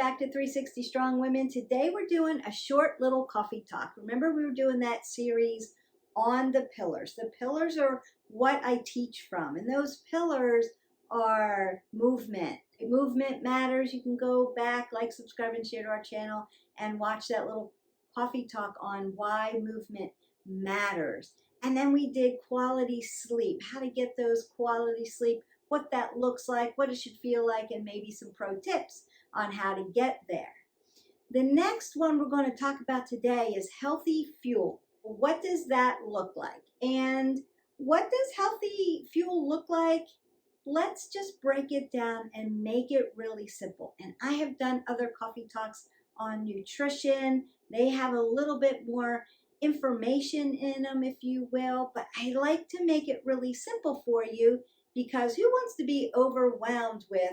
back to 360 Strong Women. Today we're doing a short little coffee talk. Remember we were doing that series on the pillars. The pillars are what I teach from, and those pillars are movement. Movement matters. You can go back, like, subscribe, and share to our channel and watch that little coffee talk on why movement matters. And then we did quality sleep, how to get those quality sleep, what that looks like, what it should feel like, and maybe some pro tips on how to get there. The next one we're going to talk about today is healthy fuel. What does that look like? And what does healthy fuel look like? Let's just break it down and make it really simple. And I have done other coffee talks on nutrition. They have a little bit more information in them, if you will, but I like to make it really simple for you, because who wants to be overwhelmed with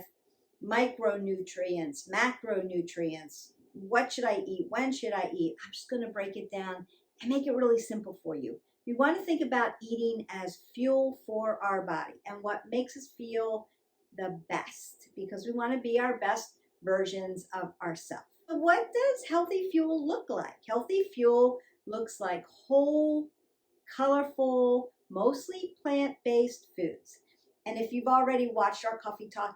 micronutrients, macronutrients? What should I eat? When should I eat? I'm just going to break it down and make it really simple for you. We want to think about eating as fuel for our body and what makes us feel the best, because we want to be our best versions of ourselves. So what does healthy fuel look like? Healthy fuel looks like whole, colorful, mostly plant-based foods. And if you've already watched our coffee talk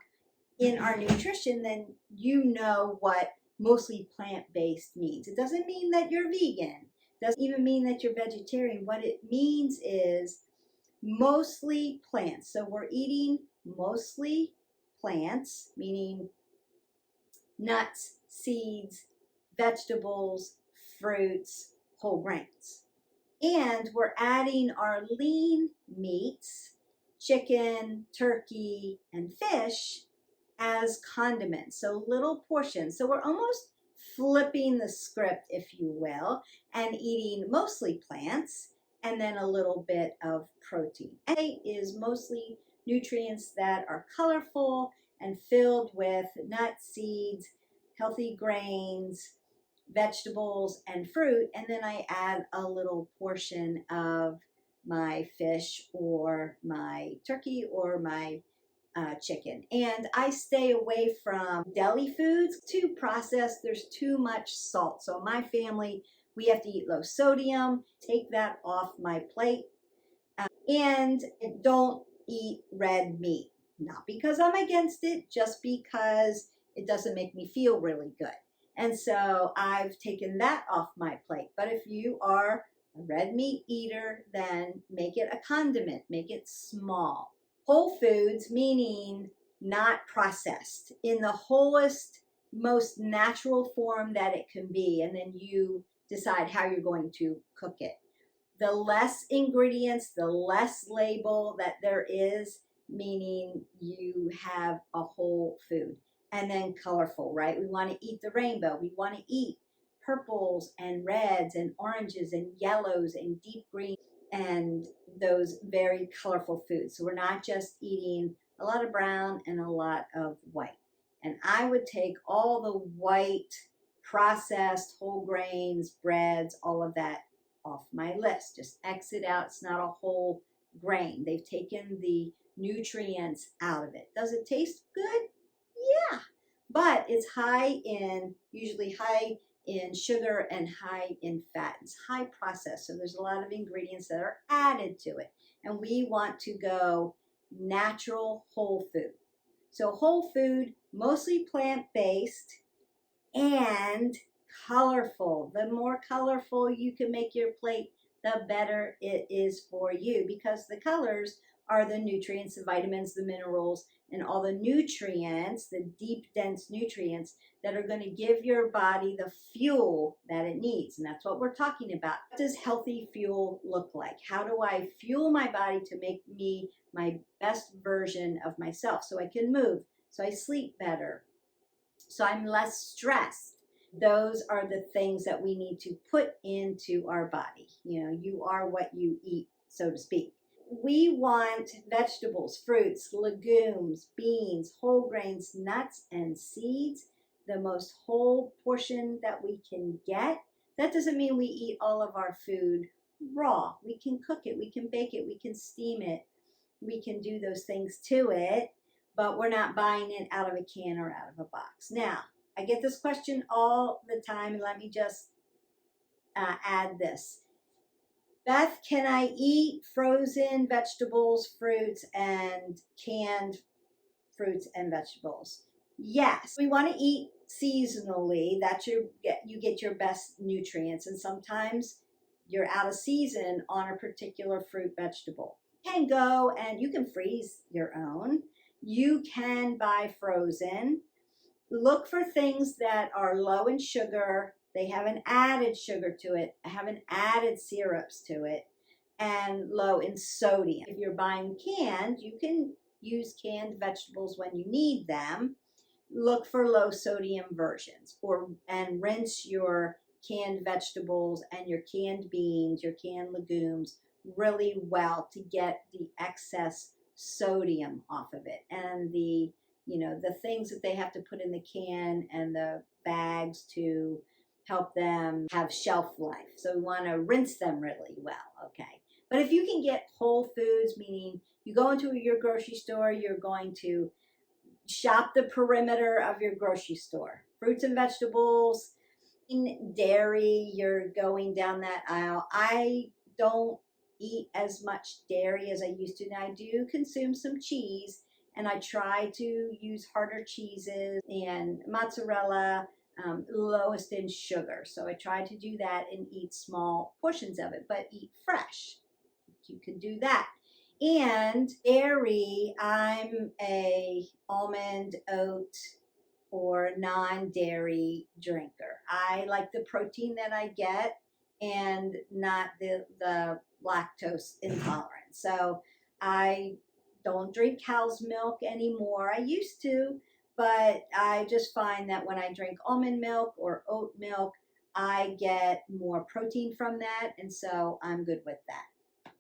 in our nutrition, then you know what mostly plant-based means. It doesn't mean that you're vegan. It doesn't even mean that you're vegetarian. What it means is mostly plants. So we're eating mostly plants, meaning nuts, seeds, vegetables, fruits, whole grains. And we're adding our lean meats, chicken, turkey, and fish, as condiments, so little portions. So we're almost flipping the script, if you will, and eating mostly plants and then a little bit of protein. And it is mostly nutrients that are colorful and filled with nuts, seeds, healthy grains, vegetables, and fruit, and then I add a little portion of my fish or my turkey or my chicken. And I stay away from deli foods, too processed. There's too much salt. So my family, we have to eat low sodium. Take that off my plate. And don't eat red meat. Not because I'm against it, just because it doesn't make me feel really good. And so I've taken that off my plate. But if you are a red meat eater, then make it a condiment. Make it small. Whole foods, meaning not processed, in the wholest, most natural form that it can be. And then you decide how you're going to cook it. The less ingredients, the less label that there is, meaning you have a whole food. And then colorful, right? We want to eat the rainbow. We want to eat purples and reds and oranges and yellows and deep green and those very colorful foods. So we're not just eating a lot of brown and a lot of white. And I would take all the white, processed, whole grains, breads, all of that off my list. Just exit out. It's not a whole grain. They've taken the nutrients out of it. Does it taste good? Yeah, but it's usually high in sugar and high in fat. It's high processed, so there's a lot of ingredients that are added to it. And we want to go natural whole food. So whole food, mostly plant-based and colorful. The more colorful you can make your plate, the better it is for you, because the colors are the nutrients, the vitamins, the minerals, and all the nutrients, the deep, dense nutrients that are going to give your body the fuel that it needs. And that's what we're talking about. What does healthy fuel look like? How do I fuel my body to make me my best version of myself, so I can move, so I sleep better, so I'm less stressed? Those are the things that we need to put into our body. You know, you are what you eat, so to speak. We want vegetables, fruits, legumes, beans, whole grains, nuts, and seeds, the most whole portion that we can get. That doesn't mean we eat all of our food raw. We can cook it, we can bake it, we can steam it, we can do those things to it, but we're not buying it out of a can or out of a box. Now, I get this question all the time, and let me just add this. Beth, can I eat frozen vegetables, fruits, and canned fruits and vegetables? Yes, we want to eat seasonally. You get your best nutrients, and sometimes you're out of season on a particular fruit vegetable. You can go and you can freeze your own. You can buy frozen. Look for things that are low in sugar. They haven't added sugar to it, haven't added syrups to it, and low in sodium. If you're buying canned, you can use canned vegetables when you need them. Look for low sodium versions, and rinse your canned vegetables and your canned beans, your canned legumes really well to get the excess sodium off of it, and the things that they have to put in the can and the bags to help them have shelf life. So we want to rinse them really well, okay? But if you can get whole foods, meaning you go into your grocery store, you're going to shop the perimeter of your grocery store. Fruits and vegetables, in dairy, you're going down that aisle. I don't eat as much dairy as I used to. Now I do consume some cheese, and I try to use harder cheeses and mozzarella, lowest in sugar. So I try to do that and eat small portions of it, but eat fresh. You can do that. And dairy, I'm a almond, oat, or non-dairy drinker. I like the protein that I get and not the lactose intolerance. So I don't drink cow's milk anymore. I used to, but I just find that when I drink almond milk or oat milk, I get more protein from that, and so I'm good with that.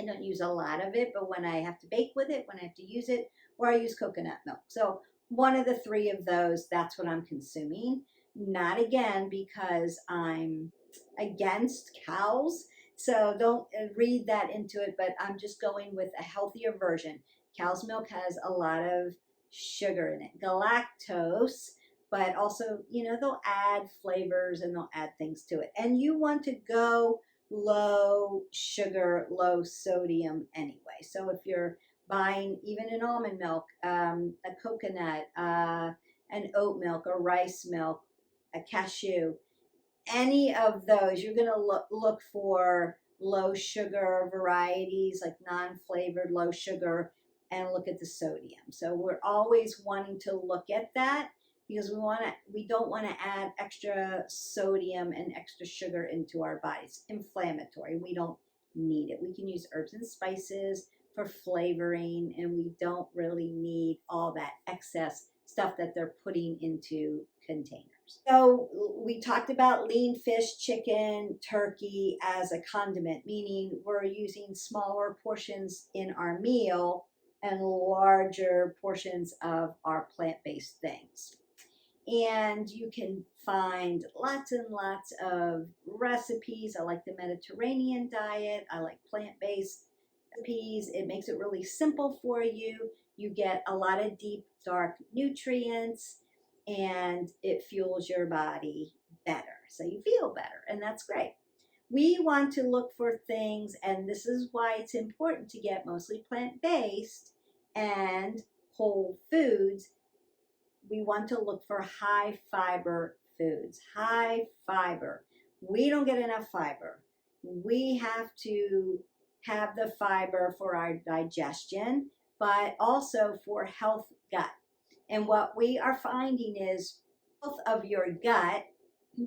I don't use a lot of it, but when I have to bake with it, when I have to use it, or I use coconut milk. So one of the three of those, that's what I'm consuming. Not again because I'm against cows. So don't read that into it, but I'm just going with a healthier version. Cow's milk has a lot of sugar in it, galactose, but also, they'll add flavors and they'll add things to it. And you want to go low sugar, low sodium anyway. So if you're buying even an almond milk, a coconut, an oat milk, a rice milk, a cashew, any of those, you're going to look for low sugar varieties, like non-flavored low sugar, and look at the sodium. So we're always wanting to look at that because we don't want to add extra sodium and extra sugar into our bodies. Inflammatory. We don't need it. We can use herbs and spices for flavoring, and we don't really need all that excess stuff that they're putting into containers. So we talked about lean fish, chicken, turkey as a condiment, meaning we're using smaller portions in our meal and larger portions of our plant-based things. And you can find lots and lots of recipes. I like the Mediterranean diet. I like plant-based recipes. It makes it really simple for you. You get a lot of deep, dark nutrients, and it fuels your body better. So you feel better, and that's great. We want to look for things, and this is why it's important to get mostly plant-based and whole foods. We want to look for high fiber foods. High fiber. We don't get enough fiber. We have to have the fiber for our digestion, but also for health gut. And what we are finding is health of your gut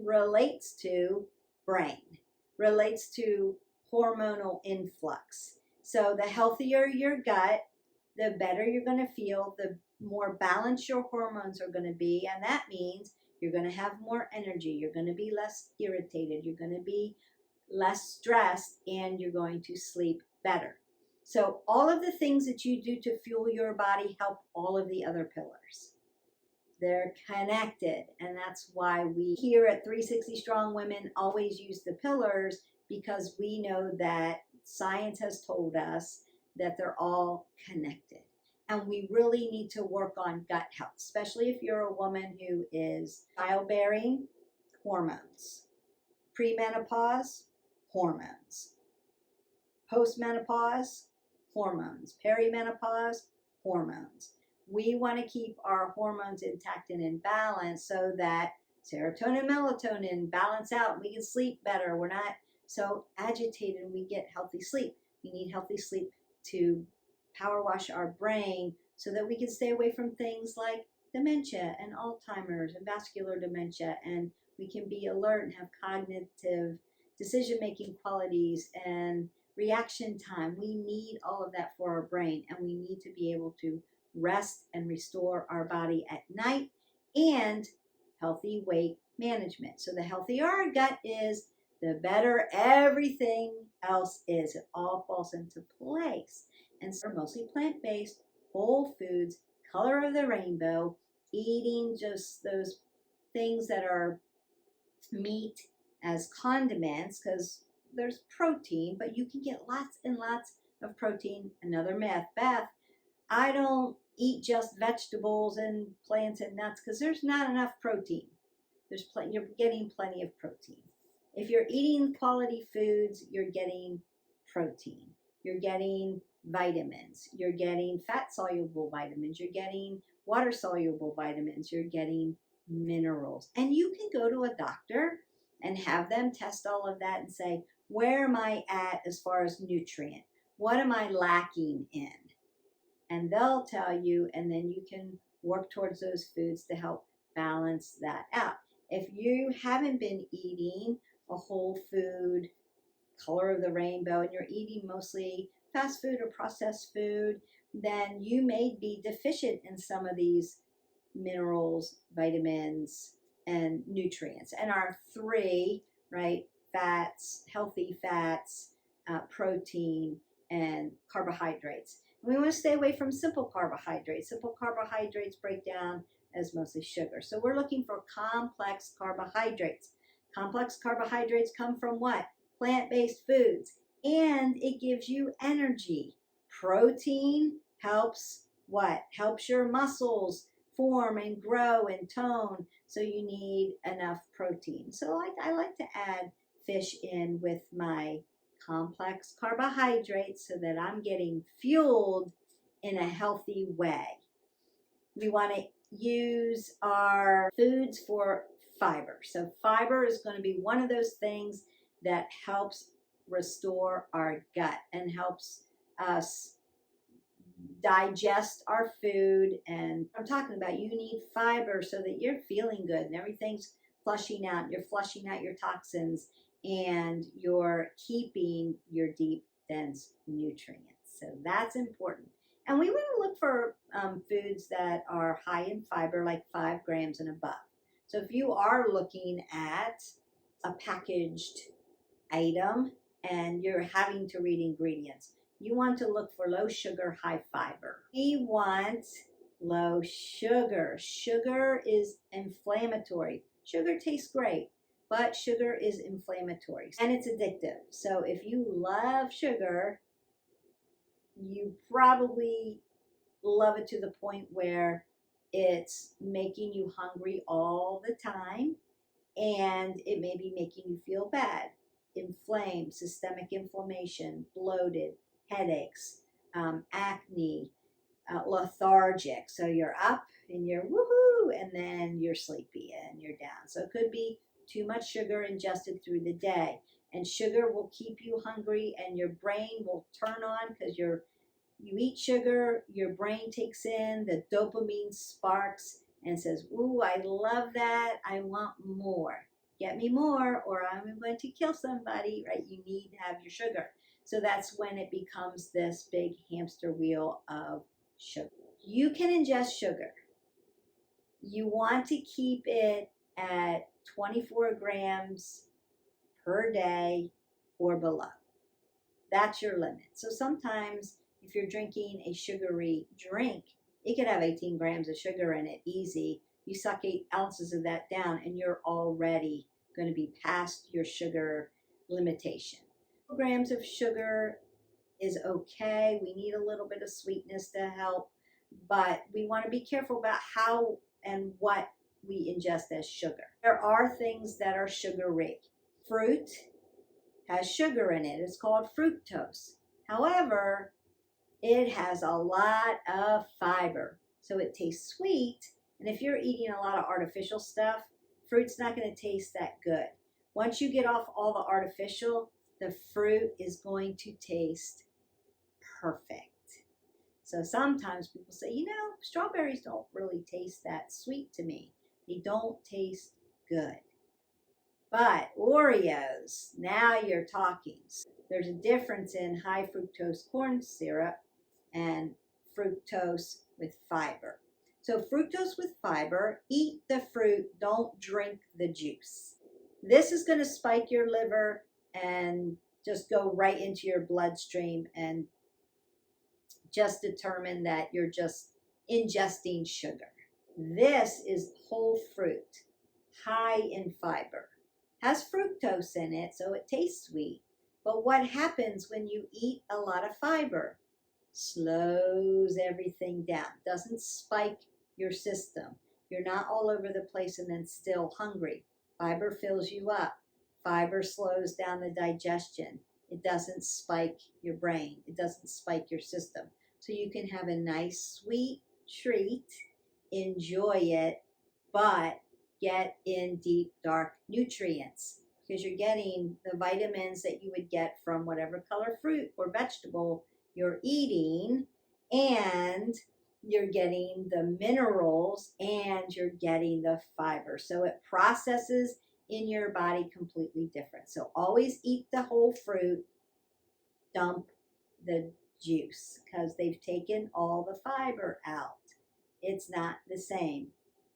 relates to brain, relates to hormonal influx. So the healthier your gut, the better you're going to feel, the more balanced your hormones are going to be. And that means you're going to have more energy. You're going to be less irritated. You're going to be less stressed, and you're going to sleep better. So all of the things that you do to fuel your body help all of the other pillars. They're connected, and that's why we here at 360 Strong Women always use the pillars, because we know that science has told us that they're all connected. And we really need to work on gut health, especially if you're a woman who is childbearing, hormones, premenopause, hormones, postmenopause, hormones, perimenopause, hormones. We want to keep our hormones intact and in balance so that serotonin, melatonin balance out. We can sleep better. We're not so agitated and we get healthy sleep. We need healthy sleep to power wash our brain so that we can stay away from things like dementia and Alzheimer's and vascular dementia, and we can be alert and have cognitive decision-making qualities and reaction time. We need all of that for our brain, and we need to be able to rest and restore our body at night, and healthy weight management. So the healthier our gut is, the better everything else is. It all falls into place. And so we're mostly plant-based, whole foods, color of the rainbow, eating just those things that are meat as condiments, because there's protein, but you can get lots and lots of protein. Another myth, Beth, I don't eat just vegetables and plants and nuts because there's not enough protein. You're getting plenty of protein. If you're eating quality foods, you're getting protein. You're getting vitamins. You're getting fat-soluble vitamins. You're getting water-soluble vitamins. You're getting minerals. And you can go to a doctor and have them test all of that and say, where am I at as far as nutrient? What am I lacking in? And they'll tell you, and then you can work towards those foods to help balance that out. If you haven't been eating a whole food, color of the rainbow, and you're eating mostly fast food or processed food, then you may be deficient in some of these minerals, vitamins, and nutrients. And our three, right, fats, healthy fats, protein, and carbohydrates. And we want to stay away from simple carbohydrates. Simple carbohydrates break down as mostly sugar. So we're looking for complex carbohydrates. Complex carbohydrates come from what? Plant-based foods. And it gives you energy. Protein helps what? Helps your muscles form and grow and tone. So you need enough protein. So I like to add fish in with my complex carbohydrates so that I'm getting fueled in a healthy way. We want to use our foods for fiber. So fiber is going to be one of those things that helps restore our gut and helps us digest our food. And I'm talking about you need fiber so that you're feeling good and everything's flushing out. You're flushing out your toxins and you're keeping your deep, dense nutrients. So that's important. And we want to look for foods that are high in fiber, like 5 grams and above. So if you are looking at a packaged item and you're having to read ingredients, you want to look for low sugar, high fiber. We want low sugar. Sugar is inflammatory. Sugar tastes great, but sugar is inflammatory and it's addictive. So if you love sugar, you probably love it to the point where it's making you hungry all the time, and it may be making you feel bad, inflamed, systemic inflammation, bloated, headaches, acne, lethargic. So you're up and you're woohoo, and then you're sleepy and you're down. So it could be too much sugar ingested through the day. And sugar will keep you hungry and your brain will turn on because you eat sugar, your brain takes in, the dopamine sparks and says, ooh, I love that, I want more. Get me more or I'm going to kill somebody, right? You need to have your sugar. So that's when it becomes this big hamster wheel of sugar. You can ingest sugar. You want to keep it at 24 grams per day or below. That's your limit. So sometimes if you're drinking a sugary drink, it could have 18 grams of sugar in it, easy. You suck 8 ounces of that down and you're already going to be past your sugar limitation. 4 grams of sugar is okay. We need a little bit of sweetness to help but we want to be careful about how and what we ingest as sugar. There are things that are sugary. Fruit has sugar in it. It's called fructose. However, it has a lot of fiber, so it tastes sweet. And if you're eating a lot of artificial stuff, fruit's not going to taste that good. Once you get off all the artificial, the fruit is going to taste perfect. So sometimes people say, strawberries don't really taste that sweet to me. They don't taste good. But Oreos, now you're talking. There's a difference in high fructose corn syrup and fructose with fiber. So fructose with fiber, eat the fruit, don't drink the juice. This is going to spike your liver and just go right into your bloodstream and just determine that you're just ingesting sugar. This is whole fruit, high in fiber. Has fructose in it, so it tastes sweet. But what happens when you eat a lot of fiber? Slows everything down, doesn't spike your system. You're not all over the place and then still hungry. Fiber fills you up. Fiber slows down the digestion. It doesn't spike your brain. It doesn't spike your system. So you can have a nice sweet treat, enjoy it, but get in deep, dark nutrients because you're getting the vitamins that you would get from whatever color fruit or vegetable you're eating, and you're getting the minerals and you're getting the fiber. So it processes in your body completely different. So always eat the whole fruit, dump the juice because they've taken all the fiber out. It's not the same.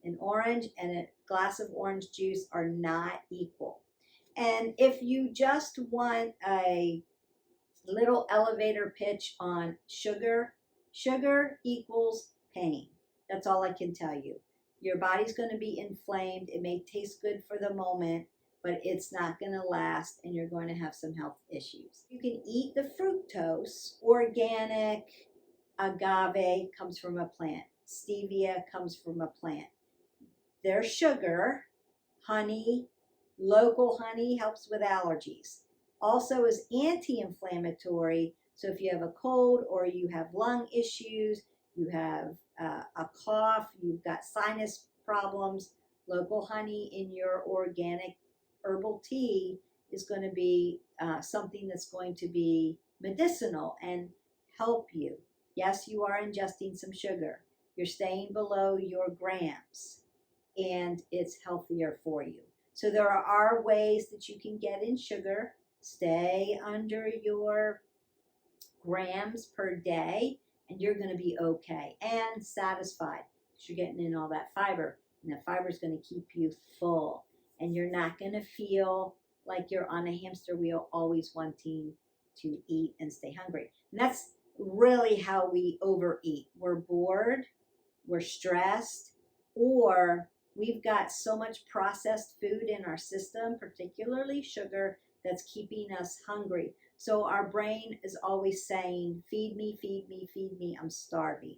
An orange and a glass of orange juice are not equal. And if you just want a little elevator pitch on sugar, sugar equals pain. That's all I can tell you. Your body's going to be inflamed. It may taste good for the moment, but it's not going to last and you're going to have some health issues. You can eat the fructose. Organic agave comes from a plant. Stevia comes from a plant. There's sugar. Honey, local honey helps with allergies. Also is anti-inflammatory. So if you have a cold or you have lung issues, you have a cough, you've got sinus problems, local honey in your organic herbal tea is going to be something that's going to be medicinal and help you. Yes, you are ingesting some sugar. You're staying below your grams, and it's healthier for you. So there are ways that you can get in sugar, stay under your grams per day, and you're going to be okay and satisfied because you're getting in all that fiber. And the fiber is going to keep you full. And you're not going to feel like you're on a hamster wheel always wanting to eat and stay hungry. And that's really how we overeat. We're bored, we're stressed, or we've got so much processed food in our system, particularly sugar, that's keeping us hungry. So our brain is always saying, feed me, feed me, feed me, I'm starving.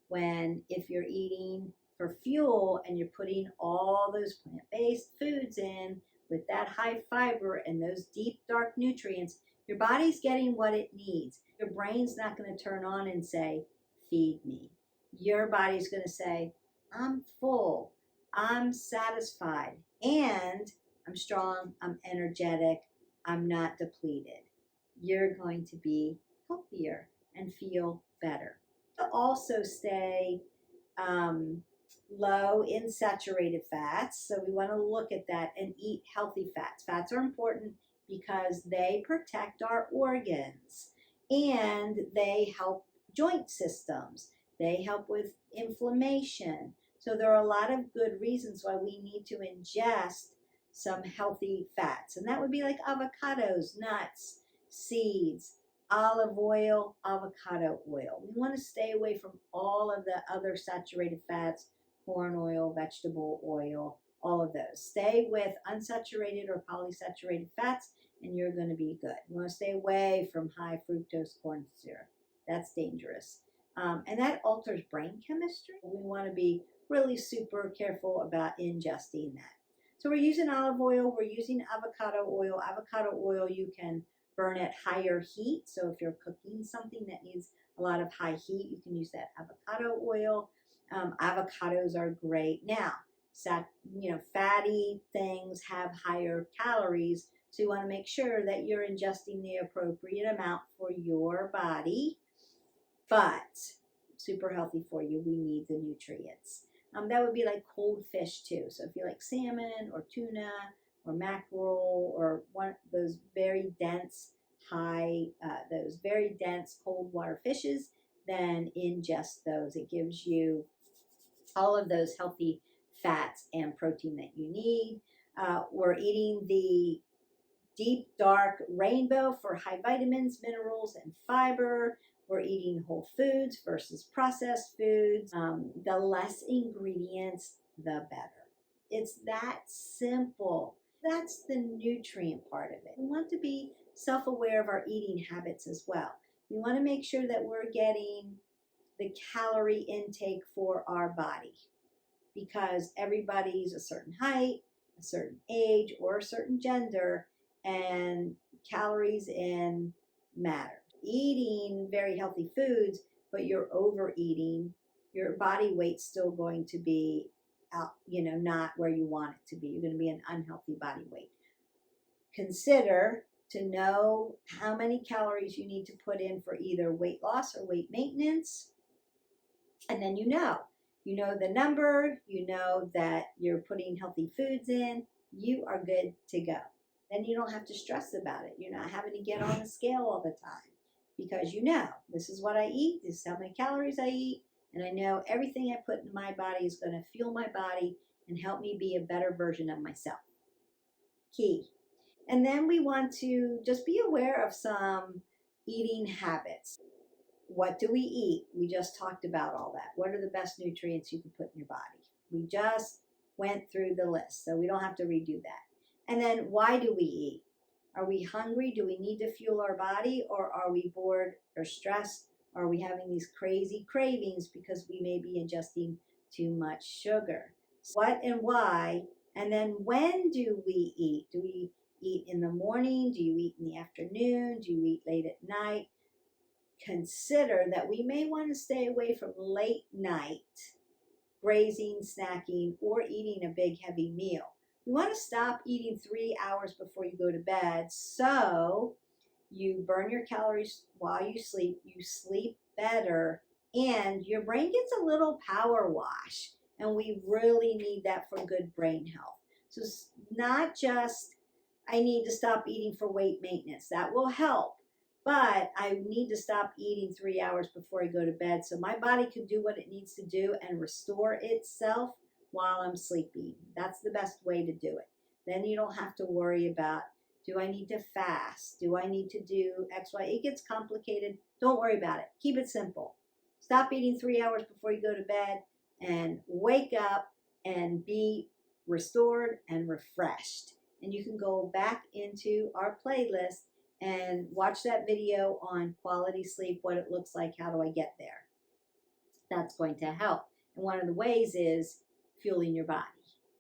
When if you're eating for fuel and you're putting all those plant-based foods in with that high fiber and those deep, dark nutrients, your body's getting what it needs. Your brain's not going to turn on and say, feed me. Your body's going to say, I'm full, I'm satisfied, and I'm strong, I'm energetic, I'm not depleted. You're going to be healthier and feel better. Also stay low in saturated fats. So we want to look at that and eat healthy fats. Fats are important because they protect our organs and they help joint systems. They help with inflammation. So there are a lot of good reasons why we need to ingest some healthy fats. And that would be like avocados, nuts, seeds, olive oil, avocado oil. We want to stay away from all of the other saturated fats, corn oil, vegetable oil, all of those. Stay with unsaturated or polysaturated fats and you're going to be good. You want to stay away from high fructose corn syrup. That's dangerous. and that alters brain chemistry. We want to be really super careful about ingesting that. So we're using olive oil, we're using avocado oil. Avocado oil you can burn at higher heat. So if you're cooking something that needs a lot of high heat, you can use that avocado oil. Avocados are great. Now, fatty things have higher calories, so you want to make sure that you're ingesting the appropriate amount for your body, but super healthy for you. We need the nutrients. That would be like cold fish too. So if you like salmon or tuna or mackerel or one of those very dense cold water fishes, then ingest those. It gives you all of those healthy fats and protein that you need. We're eating the deep dark rainbow for high vitamins, minerals, and fiber. We're eating whole foods versus processed foods. The less ingredients, the better. It's that simple. That's the nutrient part of it. We want to be self-aware of our eating habits as well. We want to make sure that we're getting the calorie intake for our body, because everybody's a certain height, a certain age, or a certain gender, and calories in matter. Eating very healthy foods, but you're overeating, your body weight's still going to be out, not where you want it to be. You're going to be an unhealthy body weight. Consider to know how many calories you need to put in for either weight loss or weight maintenance. And then you know the number, you know that you're putting healthy foods in, you are good to go. Then you don't have to stress about it. You're not having to get on the scale all the time, because this is what I eat, this is how many calories I eat, and I know everything I put in my body is going to fuel my body and help me be a better version of myself. Key. And then we want to just be aware of some eating habits. What do we eat? We just talked about all that. What are the best nutrients you can put in your body? We just went through the list, so we don't have to redo that. And then why do we eat? Are we hungry? Do we need to fuel our body? Or are we bored or stressed? Are we having these crazy cravings because we may be ingesting too much sugar? What and why? And then when do we eat? Do we eat in the morning? Do you eat in the afternoon? Do you eat late at night? Consider that we may want to stay away from late night grazing, snacking, or eating a big heavy meal. You want to stop eating 3 hours before you go to bed, so you burn your calories while you sleep better, and your brain gets a little power wash, and we really need that for good brain health. So it's not just, I need to stop eating for weight maintenance. That will help, but I need to stop eating 3 hours before I go to bed so my body can do what it needs to do and restore itself while I'm sleeping. That's the best way to do it. Then you don't have to worry about, do I need to fast? Do I need to do X, Y? It gets complicated. Don't worry about it. Keep it simple. Stop eating 3 hours before you go to bed and wake up and be restored and refreshed. And you can go back into our playlist and watch that video on quality sleep, what it looks like, how do I get there. That's going to help. And one of the ways is fueling your body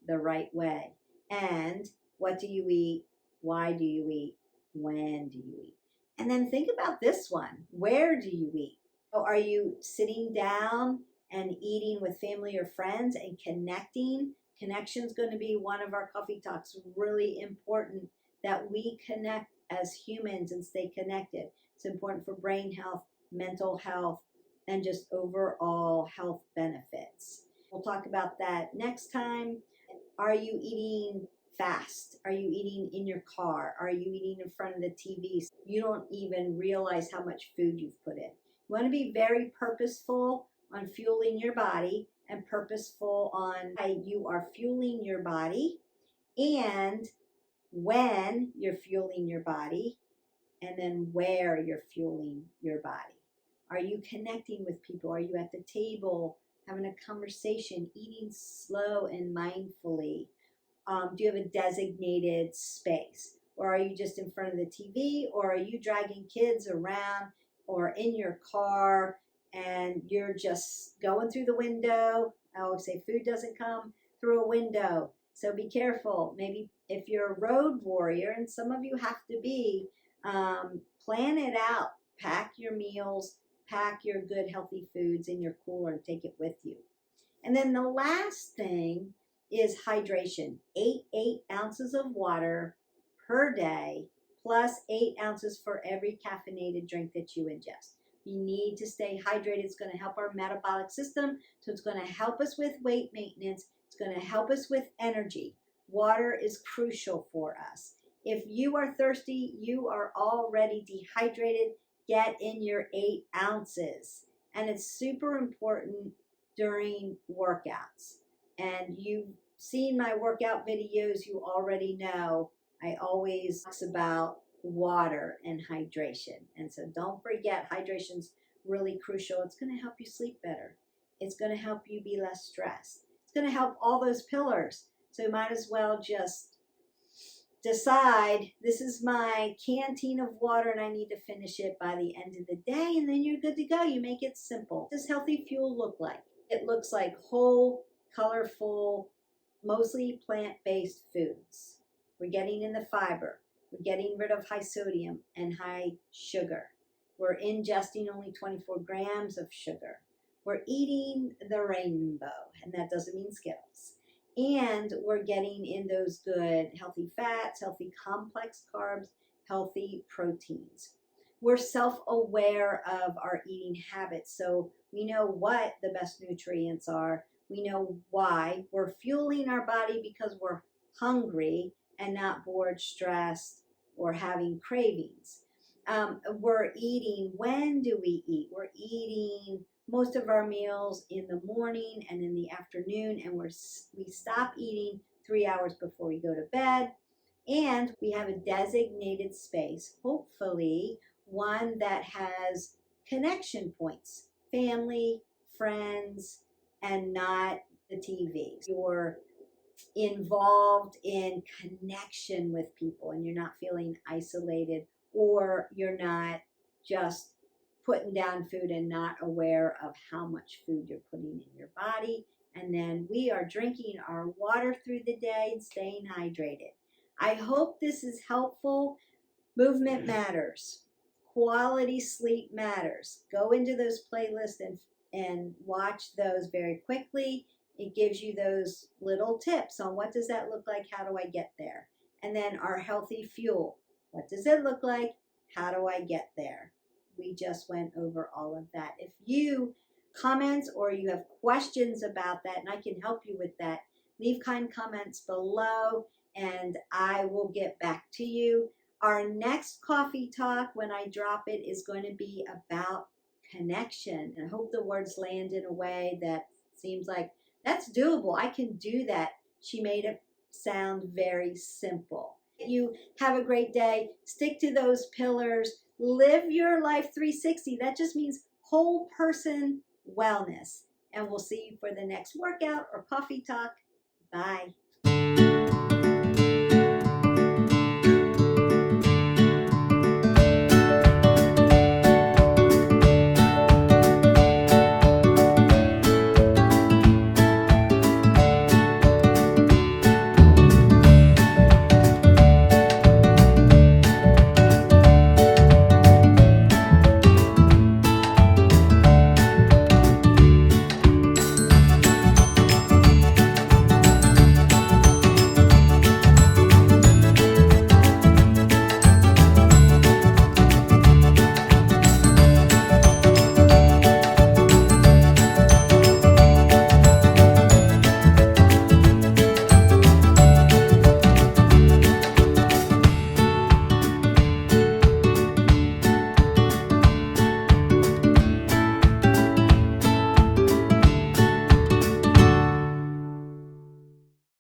the right way. And what do you eat? Why do you eat? When do you eat? And then think about this one. Where do you eat? Are you sitting down and eating with family or friends and connecting? Connection is going to be one of our coffee talks. Really important that we connect as humans and stay connected. It's important for brain health, mental health, and just overall health benefits. We'll talk about that next time. Are you eating fast? Are you eating in your car? Are you eating in front of the TV? You don't even realize how much food you've put in. You want to be very purposeful on fueling your body and purposeful on how you are fueling your body and when you're fueling your body, and then where you're fueling your body. Are you connecting with people? Are you at the table having a conversation, eating slow and mindfully? Do you have a designated space? Or are you just in front of the TV? Or are you dragging kids around or in your car and you're just going through the window. I always say food doesn't come through a window, so be careful. Maybe if you're a road warrior, and some of you have to be, plan it out. Pack your meals, pack your good healthy foods in your cooler and take it with you. And then the last thing is hydration. 8 ounces of water per day, plus 8 ounces for every caffeinated drink that you ingest. You need to stay hydrated. It's going to help our metabolic system. So it's going to help us with weight maintenance. It's going to help us with energy. Water is crucial for us. If you are thirsty, you are already dehydrated, get in your 8 ounces. And it's super important during workouts. And you've seen my workout videos, you already know I always talk about water and hydration. And so don't forget, hydration's really crucial. It's going to help you sleep better. It's going to help you be less stressed. It's going to help all those pillars. So you might as well just decide, this is my canteen of water and I need to finish it by the end of the day, and then you're good to go. You make it simple. What does healthy fuel look like? It looks like whole, colorful, mostly plant-based foods. We're getting in the fiber. We're getting rid of high sodium and high sugar. We're ingesting only 24 grams of sugar. We're eating the rainbow, and that doesn't mean Skittles. And we're getting in those good healthy fats, healthy complex carbs, healthy proteins. We're self-aware of our eating habits, so we know what the best nutrients are. We know why. We're fueling our body because we're hungry and not bored, stressed, or having cravings. We're eating, when do we eat? We're eating most of our meals in the morning and in the afternoon, and we stop eating 3 hours before we go to bed. And we have a designated space, hopefully one that has connection points, family, friends, and not the TV. You're involved in connection with people and you're not feeling isolated, or you're not just putting down food and not aware of how much food you're putting in your body. And then we are drinking our water through the day and staying hydrated. I hope this is helpful. Movement matters. Quality sleep matters. Go into those playlists and watch those very quickly. It gives you those little tips on what does that look like, how do I get there? And then our healthy fuel. What does it look like? How do I get there? We just went over all of that. If you comments or you have questions about that, and I can help you with that, leave kind comments below and I will get back to you. Our next coffee talk, when I drop it, is going to be about connection. And I hope the words land in a way that seems like that's doable. I can do that. She made it sound very simple. You have a great day. Stick to those pillars. Live your life 360. That just means whole person wellness. And we'll see you for the next workout or coffee talk. Bye.